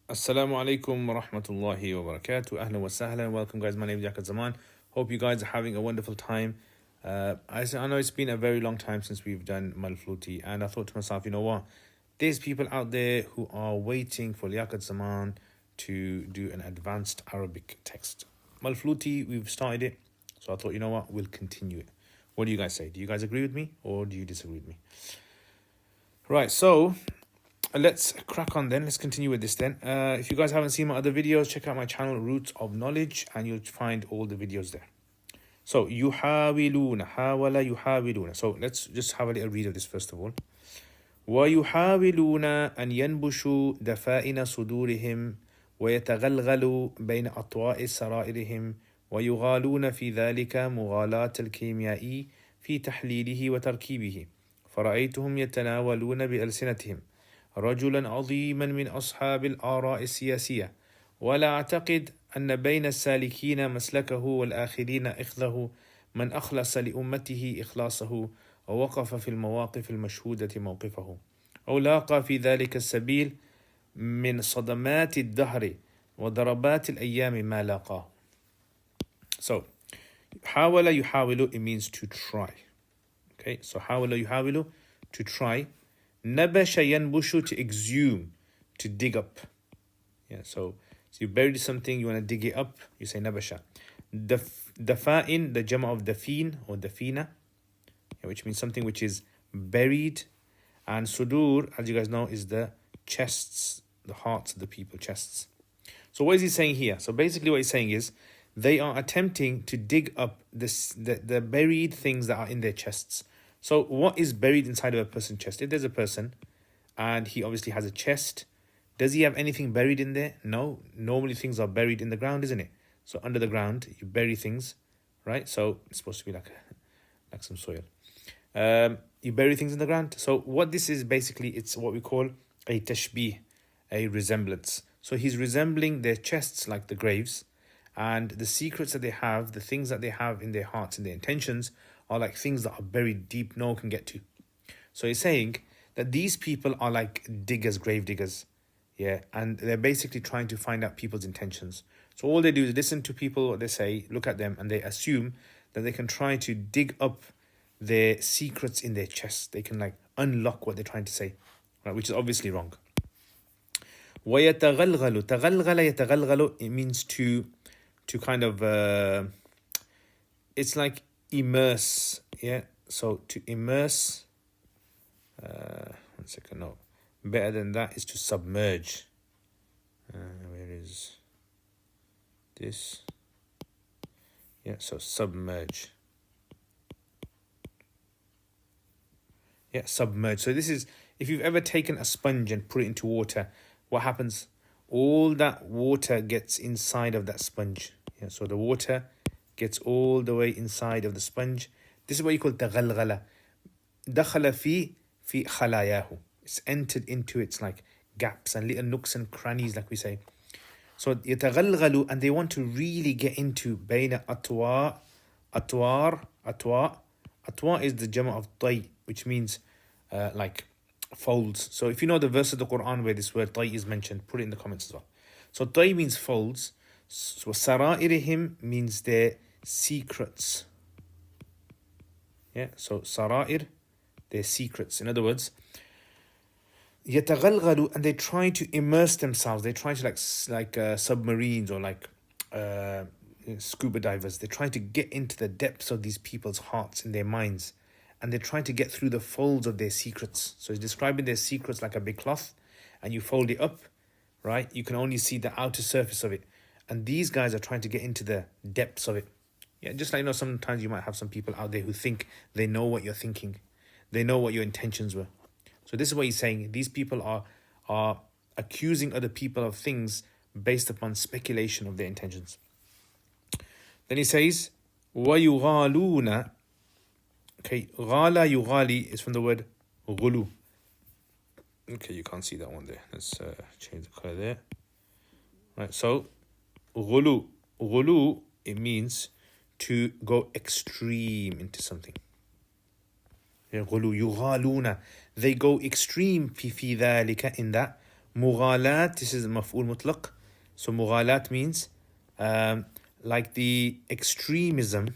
Assalamu alaikum wa rahmatullahi wa barakatuh. Ahlan wa sahlan. Welcome, guys. My name is Liaquat. Hope you guys are having a wonderful time. I know it's been a very long time since we've done al-Manflooti, and I thought to myself, you know what? There's people out there who are waiting for Liaquat to do an advanced Arabic text. Al-Manflooti, we've started it, so I thought, you know what? We'll continue it. What do you guys say? Do you guys agree with me, or do you disagree with me? Right, so let's crack on then. Let's continue with this then. If you guys haven't seen my other videos, check out my channel, Roots of Knowledge, and you'll find all the videos there. So, يحاولون, حاول يحاولون. So, let's just have a little read of this first of all. ويحاولون أن ينبشوا دفائن صدورهم ويتغلغلوا بين أطواء سرائرهم ويغالون في ذلك مغالاة الكيميائي في تحليله وتركيبه فرأيتهم يتناولون بألسنتهم رجلا عظيما من أصحاب الآراء السياسية ولا أعتقد أن بين السالكين مسلكه والآخرين إخذه من أخلص لأمته إخلاصه ووقف في المواقف المشهودة موقفه أو لاقى في ذلك السبيل من صدمات الدهر وضربات الأيام ما لاقاه. So, حاول يحاول, it means to try. Okay, so حاول يحاول, to try. نبش ينبش, to exhume, to dig up. Yeah, so you buried something, you want to dig it up, you say nabasha. Dafa'in, the jama of dafin or dafina, which means something which is buried. And sudur, as you guys know, is the chests, the hearts of the people, chests. So what is he saying here? So basically what he's saying is, they are attempting to dig up the buried things that are in their chests. So what is buried inside of a person's chest? If there's a person and he obviously has a chest, does he have anything buried in there? No. Normally things are buried in the ground, isn't it? So under the ground, you bury things, right? So it's supposed to be like some soil. You bury things in the ground. So what this is basically, it's what we call a tashbih, a resemblance. So he's resembling their chests like the graves, and the secrets that they have, the things that they have in their hearts and their intentions are like things that are buried deep, no one can get to. So he's saying that these people are like diggers, grave diggers. Yeah, and they're basically trying to find out people's intentions. So all they do is listen to people, what they say, look at them, and they assume that they can try to dig up their secrets in their chest. They can like unlock what they're trying to say, right? Which is obviously wrong. وَيَتَغَلْغَلُ, تَغَلْغَلَ يَتَغَلْغَلُ, it means to kind of, it's like immerse, yeah? So to immerse, one second, no. Better than that is to submerge. Where is this? Yeah, so submerge. Yeah, submerge. So this is, if you've ever taken a sponge and put it into water, what happens? All that water gets inside of that sponge. Yeah, so the water gets all the way inside of the sponge. This is what you call تغلغلة. دخل في خلاياه. It's entered into its like gaps and little nooks and crannies, like we say. So يتغلغلوا, and they want to really get into بين أطواء. أطواء is the jama of طي, which means like folds. So if you know the verse of the Quran where this word طي is mentioned, put it in the comments as well. So طي means folds. So سرائرهم means their secrets. Yeah, so سرائر, their secrets. In other words, يتغلغلوا, and they try to immerse themselves. They try to like submarines or like scuba divers. They try to get into the depths of these people's hearts and their minds, and they're trying to get through the folds of their secrets. So he's describing their secrets like a big cloth, and you fold it up, right? You can only see the outer surface of it, and these guys are trying to get into the depths of it. Yeah, just like, you know, sometimes you might have some people out there who think they know what you're thinking. They know what your intentions were. So this is what he's saying. These people are accusing other people of things based upon speculation of their intentions. Then he says, وَيُغَالُونَ. Okay, غَالَ يُغَالي is from the word غُلُو. Okay, you can't see that one there. Let's change the color there. Right, so غُلُو. غُلُو, it means to go extreme into something. غُلُو يُغَالُونَ, they go extreme في ذلك, in that Mughalat, this is maf'ul mutlaq. So mughalat means like the extremism,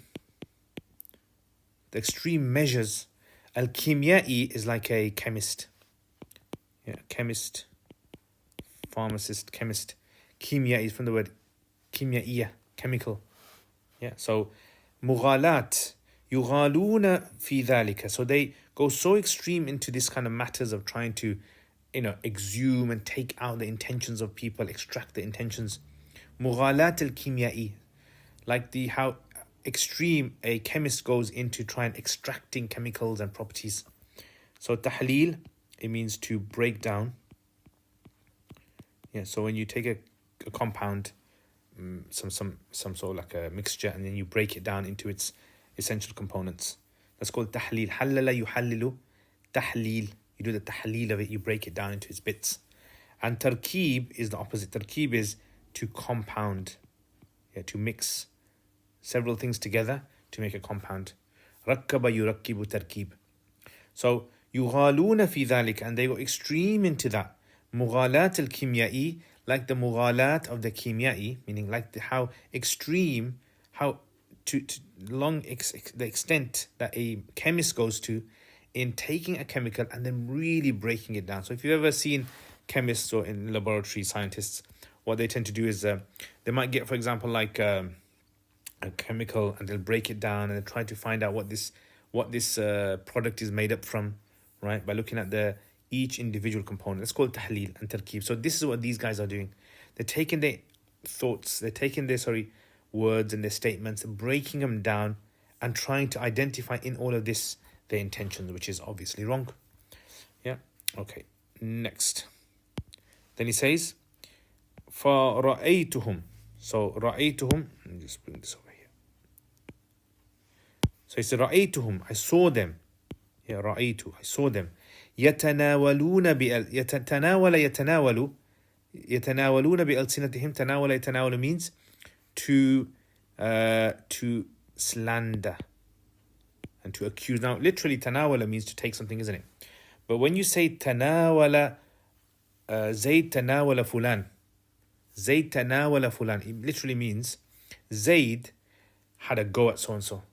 the extreme measures. Al-Kimya'i is like a chemist. Yeah, chemist, pharmacist, chemist. Kimya is from the word kimyaiya, chemical. Yeah, so mughalat, yughaluna fi dhalika. So they go so extreme into this kind of matters of trying to, exhume and take out the intentions of people, extract the intentions. Mughalat al-kimya'i, like how extreme a chemist goes into trying extracting chemicals and properties. So tahlil, it means to break down. Yeah, so when you take a compound, some sort of like a mixture, and then you break it down into its essential components. That's called tahlil. Hallala yuhallilu, tahlil. You do the tahlil of it, you break it down into its bits. And tarkib is the opposite. Tarkib is to compound, to mix several things together to make a compound. Rakkaba yurakkibu tarkib. So yughaluna fi dhalik, and they go extreme into that. Mughalat al-kimya'i, like the mughalat of the kimya'i, meaning like how extreme, how to the extent that a chemist goes to in taking a chemical and then really breaking it down. So if you've ever seen chemists or in laboratory scientists, what they tend to do is they might get, for example, like a chemical, and they'll break it down and they'll try to find out what this product is made up from, right? By looking at each individual component. It's called tahlil and tarkib. So this is what these guys are doing. They're taking their thoughts, they're taking their words and their statements, breaking them down and trying to identify in all of this their intentions, which is obviously wrong. Yeah. Okay. Next. Then he says, فَرَأَيْتُهُمْ. So رَأَيْتُهُمْ, let me just bring this over here. So he said, رَأَيْتُهُمْ, I saw them. Yeah, رَأَيْتُ, I saw them. يتناولون بألسنتهم. تناول يتناول means to slander and to accuse. Now, literally, tanawala means to take something, isn't it? But when you say tanawala, Zayd tanawala fulan, Zayd tanawala fulan, it literally means Zayd had a go at so-and-so.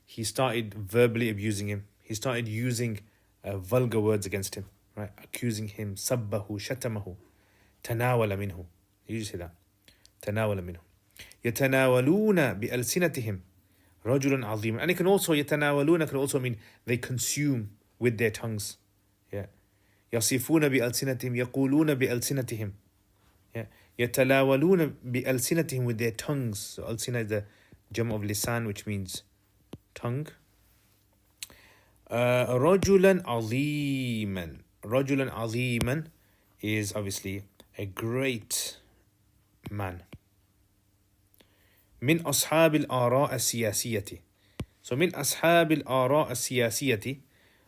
He started verbally abusing him. He started using vulgar words against him, right? Accusing him, sabbahu, shatamahu, tanawala minhu. You usually say that. Tanawala minhu. يتناولون بألسنتهم رجل عظيم. And it can also, يتناولون can also mean they consume with their tongues. Yeah. يصفون بألسنتهم يقولون بألسنتهم. Yeah. يتناولون بألسنتهم with their tongues. So ألسنة is the jam of lisan, which means tongue. رجلا عظيما. رجلا عظيما is obviously a great man. من أصحاب الآراء السياسية. So من أصحاب الآراء السياسية.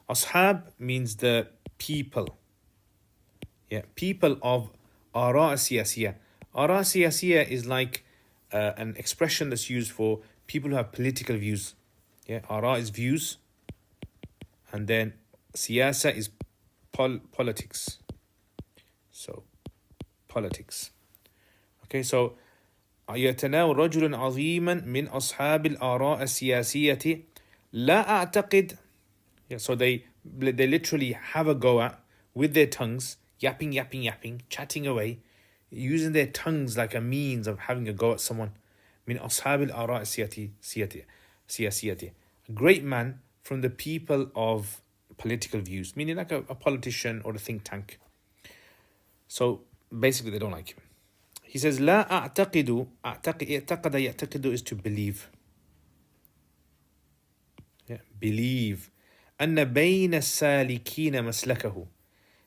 أصحاب means the people. Yeah, people of آراء السياسية. آراء السياسية is like an expression that's used for people who have political views. Yeah, آراء is views. And then siyasa is politics. So, politics. Okay, so يتناول رجل عظيما من أصحاب الآراء السياسية لا أعتقد. Yeah, so they literally have a go at with their tongues, yapping, chatting away, using their tongues like a means of having a go at someone. من أصحاب الآراء السياسية. A great man from the people of political views, meaning like a politician or a think tank. So basically they don't like him. He says, لا أعتقد. اعتقد يعتقد is to believe. Yeah, believe. أن بين السالكين مسلكه.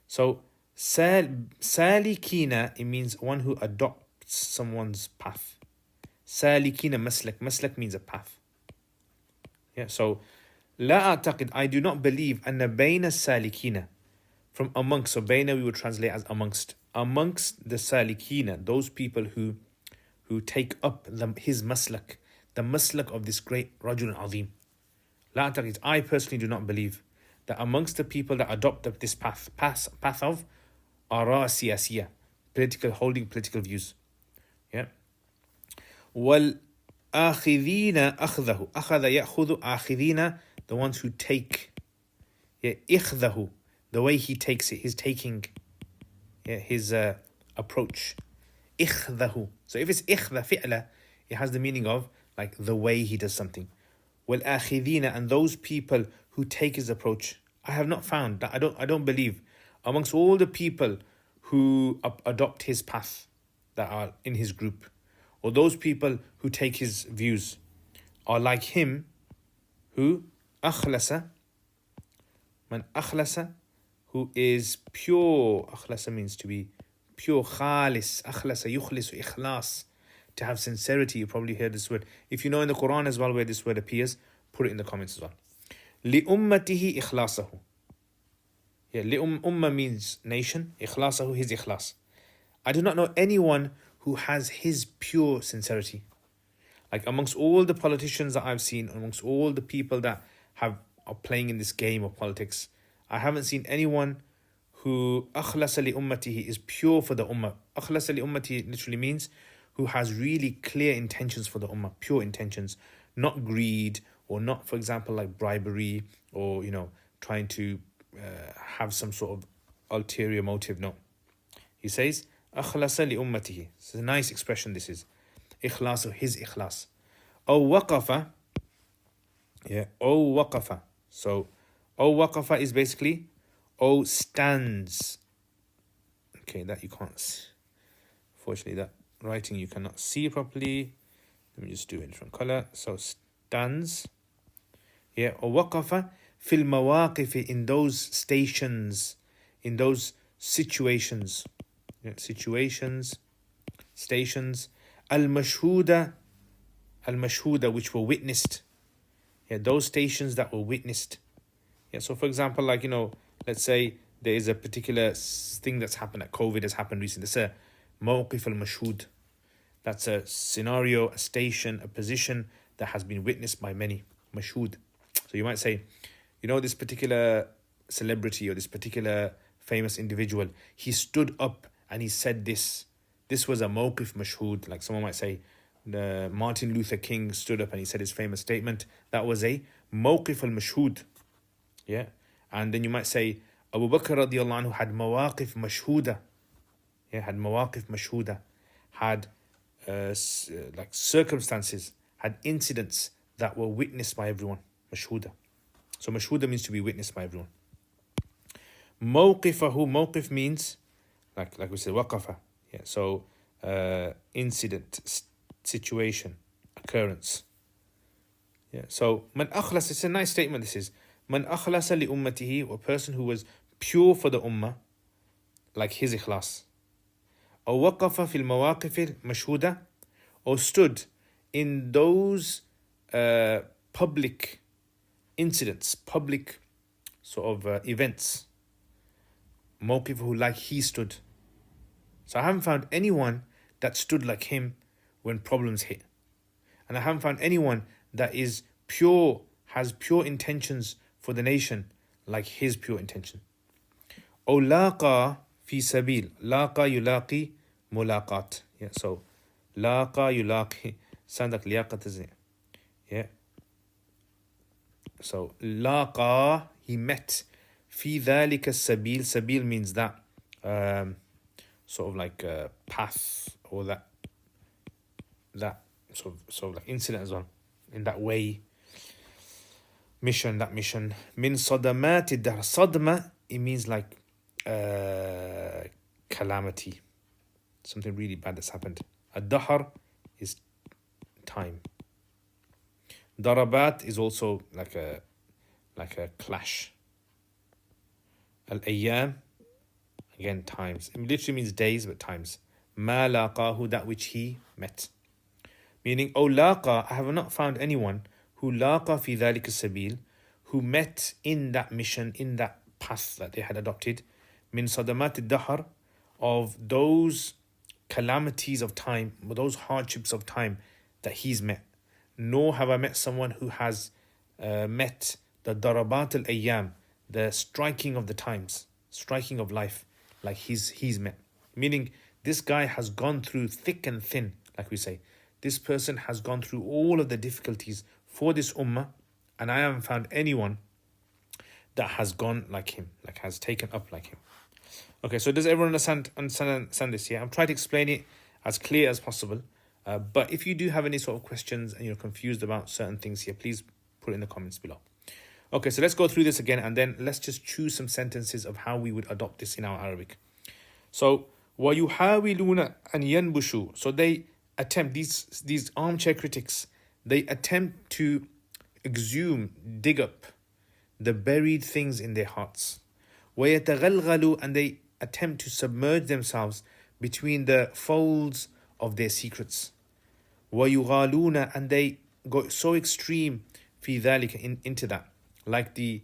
So salikina, it means one who adopts someone's path. Salikina maslak. Maslak means a path. Yeah, so لا أعتقد, I do not believe, أن بين السالكين, from amongst. So بين we would translate as amongst. Amongst the salikina, those people who take up his maslak, the maslak of this great rajul azim. لا أعتقد, I personally do not believe that amongst the people that adopt this path of آراء سياسية, holding political views. Yeah. وَالْآخِذِينَ أَخْذَهُ أَخَذَ يَأْخُذُ آخِذِينَ, the ones who take. Yeah, إِخْذَهُ, the way he takes it, his taking. Yeah, his approach. إِخْذَهُ. So if it's إِخْذَ فِعْلَ, it has the meaning of like the way he does something. وَالْآخِذِينَ, and those people who take his approach. I have not found that, I don't believe amongst all the people who adopt his path that are in his group, or those people who take his views, are like him who أخلص, man أخلص, who is pure. أخلص means to be pure. خالص, أخلص يخلص إخلاص, to have sincerity. You probably heard this word. If you know in the Quran as well where this word appears, put it in the comments as well. لِأُمَّتِهِ إِخْلَاصَهُ. Yeah, Umma means nation. Ikhlasahu, his ikhlas. I do not know anyone who has his pure sincerity. Like amongst all the politicians that I've seen, amongst all the people that are playing in this game of politics, I haven't seen anyone who akhlasa li ummatihi, is pure for the ummah. Akhlasa li ummatihi literally means who has really clear intentions for the ummah, pure intentions, not greed, or not, for example, like bribery, or trying to have some sort of ulterior motive. No. He says, أخلص لأمته. It's a nice expression, this is. إخلاص, his ikhlas. أو وقف. Yeah, أو وقف. So, أو وقف is basically, أو stands. Okay, that you can't see. Fortunately, that writing you cannot see properly. Let me just do it in different color. So, stands. Yeah, أو وقف في المواقف, in those stations, in those situations. Yeah, situations, stations. Al-mashhuda, which were witnessed. Yeah, those stations that were witnessed. Yeah, so for example, like, let's say there is a particular thing that's happened, like COVID has happened recently. It's a mawqif al-mashhud. That's a scenario, a station, a position that has been witnessed by many. Mashhud. So you might say, this particular celebrity or this particular famous individual, he stood up and he said this. This was a mawqif mashhud. Like someone might say, Martin Luther King stood up and he said his famous statement. That was a mawqif al-mashhud. Yeah. And then you might say, Abu Bakr radiallahu anhu had mawaqif mashhuda. Yeah, had mawaqif mashhuda. Had like circumstances, had incidents that were witnessed by everyone. Mashhuda. So mashhuda means to be witnessed by everyone. Mawqif means, like we said, waqafa. Yeah, so incident, situation, occurrence. Yeah, so man akhlas, it's a nice statement this is. Man akhlasa li ummatihi, a person who was pure for the ummah, like his ikhlas. Or waqafa fil mawaqif mashhuda, or stood in those public incidents, public sort of events. Mawqifuhu, like he stood. So I haven't found anyone that stood like him when problems hit. And I haven't found anyone that is pure, has pure intentions for the nation, like his pure intention. O laqa fi sabil. Laqa yulaqi mulaqat. Yeah, so laqa yulaqi. Sounds like liaqat, isn't it? Yeah. So laqa, he met. Fi dhalika sabil. Sabil means that sort of like a path, or that sort of like incident as well, in that way. Mission. Min sadamati dahr. Sadma, it means like calamity, something really bad that's happened. Ad-dahr is time. Darabat is also like a clash. Al-ayyam, again times. It literally means days, but times. Ma laqahu, that which he met. Meaning, O laqa, I have not found anyone who laqa fi dhalika sabil, who met in that mission, in that path that they had adopted, min sadamat al-dahr, of those calamities of time, those hardships of time that he's met. Nor have I met someone who has met the darabat al-ayyam, the striking of the times, striking of life, like he's met. Meaning This guy has gone through thick and thin, like we say. This person has gone through all of the difficulties for this ummah, and I haven't found anyone that has gone like him, like has taken up like him. Okay, so does everyone understand this here? I'm trying to explain it as clear as possible. But if you do have any sort of questions and you're confused about certain things here, please put it in the comments below. Okay, so let's go through this again, and then let's just choose some sentences of how we would adopt this in our Arabic. So, وَيُحَاوِلُونَ أَنْ يَنْبُشُوا. So they attempt, these armchair critics, they attempt to exhume, dig up the buried things in their hearts. وَيَتَغَلْغَلُوا. And they attempt to submerge themselves between the folds of their secrets. وَيُغَالُونَ. And they go so extreme فِي ذَلِكَ, into that. Like the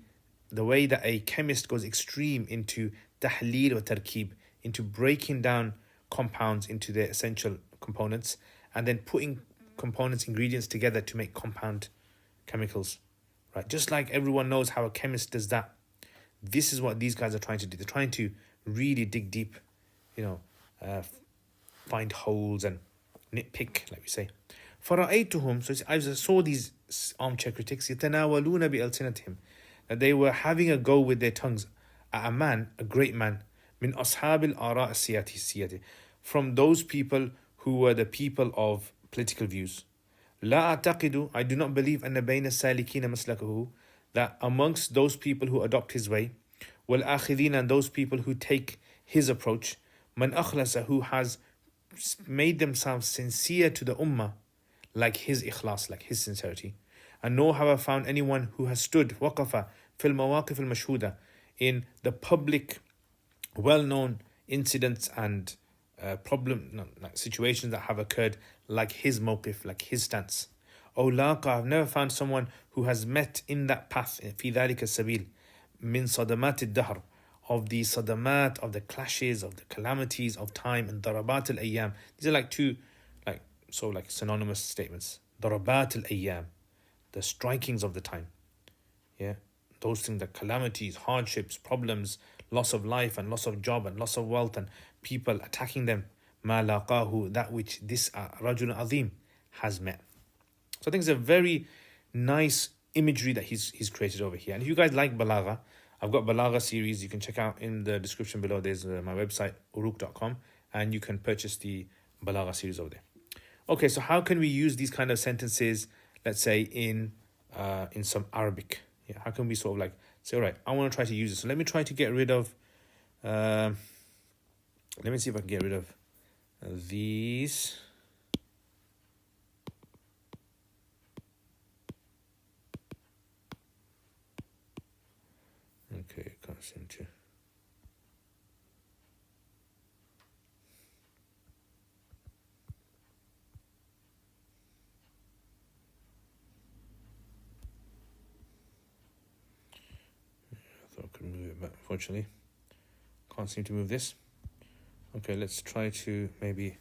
way that a chemist goes extreme into tahlil or tarkib, into breaking down compounds into their essential components, and then putting ingredients together to make compound chemicals. Right? Just like everyone knows how a chemist does that. This is what these guys are trying to do. They're trying to really dig deep, find holes and nitpick, like we say. فَرَأَيْتُهُمْ. So I saw these armchair critics, يَتَنَاوَلُونَ بِأَلْسِنَتِهِمْ, that they were having a go with their tongues at a man, a great man, min ashab al-ara' as-siyati, from those people who were the people of political views. لا أعتقد, I do not believe, أن بين السالكين مسلكه, that amongst those people who adopt his way, والآخذين, and those people who take his approach, من أخلص, who has made themselves sincere to the ummah, like his ikhlas, like his sincerity. And nor have I found anyone who has stood وقف في المواقف المشهودة, in the public well-known incidents and situations that have occurred, like his mawqif, like his stance. أو لاقى, I've never found someone who has met in that path, في ذلك السبيل, من صدمات الدهر, of the sadamat, of the clashes, of the calamities of time, and darabat al-ayyam. These are like two synonymous statements. Darabat al-ayyam, the strikings of the time. Yeah, those things, the calamities, hardships, problems, loss of life and loss of job and loss of wealth and people attacking them. Ma laqahu, that which this rajul azim has met. So I think it's a very nice imagery that he's created over here. And if you guys like balagha, I've got balagha series you can check out in the description below. There's my website, uruk.com, and you can purchase the balagha series over there. Okay, so how can we use these kind of sentences, let's say in some Arabic? Yeah, how can we sort of like say, all right, I want to try to use this. So let me try to get rid of, let me see if I can get rid of these. Okay, can't seem to. I thought I could move it, but unfortunately, can't seem to move this. Okay, let's try to maybe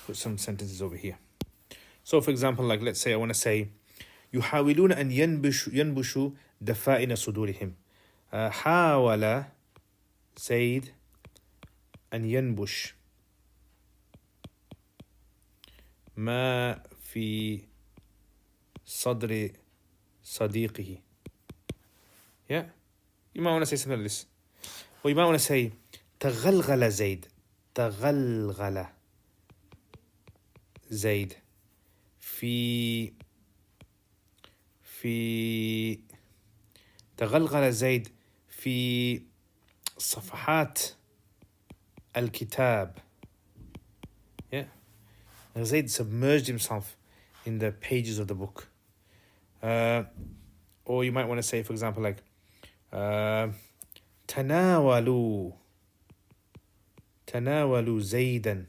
put some sentences over here. So, for example, like let's say I want to say, يحاولون أن ينبشوا دفائن صدورهم. حاول زيد أن ينبش ما في صدر صديقه. Yeah, you might want to say something like this. Or you might want to say تغلغل زيد. تغلغل زيد في تغلغل زيد في صفحات الكتاب. Yeah, Zayd submerged himself in the pages of the book. Or you might want to say, for example, like تناولوا زيدا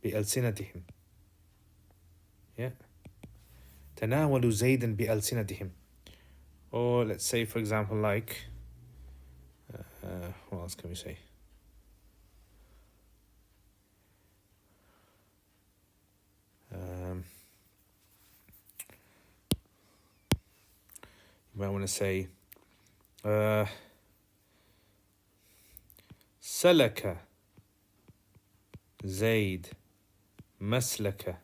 بألسنتهم. Yeah, تناولوا زيدا بألسنتهم. Or let's say, for example, like what else can we say? You might want to say سلك زيد مسلك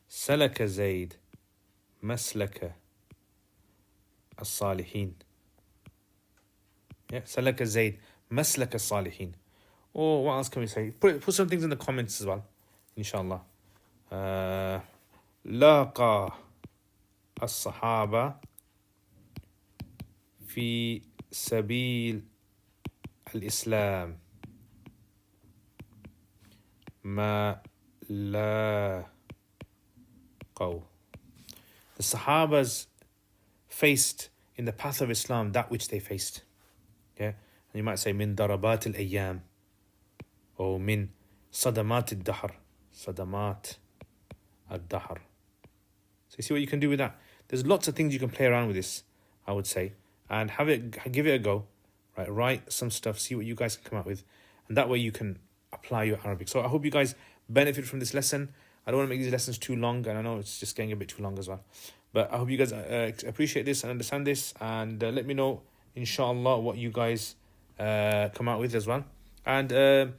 سلك زيد مسلك الصالحين. Yeah, سلك زيد مسلك الصالحين. Or what else can we say? Put some things in the comments as well, inshallah. لاقى الصحابة في سبيل الإسلام ما لاقوا. The Sahabas faced in the path of Islam that which they faced. Yeah, and you might say من ضربات الأيام or من صدمات الدهر. صدمات الدهر. So you see what you can do with that. There's lots of things you can play around with this, I would say, and give it a go. Right, write some stuff, see what you guys can come up with, and that way you can apply your Arabic. So I hope you guys benefit from this lesson. I don't want to make these lessons too long, and I know it's just getting a bit too long as well. But I hope you guys appreciate this and understand this, and let me know, inshallah, what you guys come out with as well. And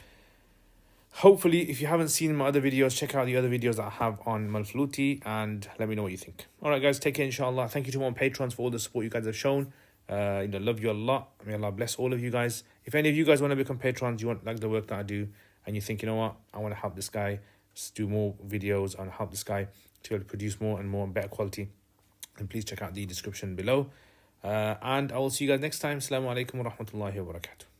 hopefully, if you haven't seen my other videos, check out the other videos that I have on al-Manflooti, and let me know what you think. All right, guys, take care, inshallah. Thank you to my patrons for all the support you guys have shown. Love you a lot. May Allah bless all of you guys. If any of you guys want to become patrons, you want like the work that I do, and you think, you know what, I want to help this guy do more videos and help this guy to produce more and better quality, then please check out the description below. And I will see you guys next time. Assalamu alaikum wa rahmatullahi wa barakatuh.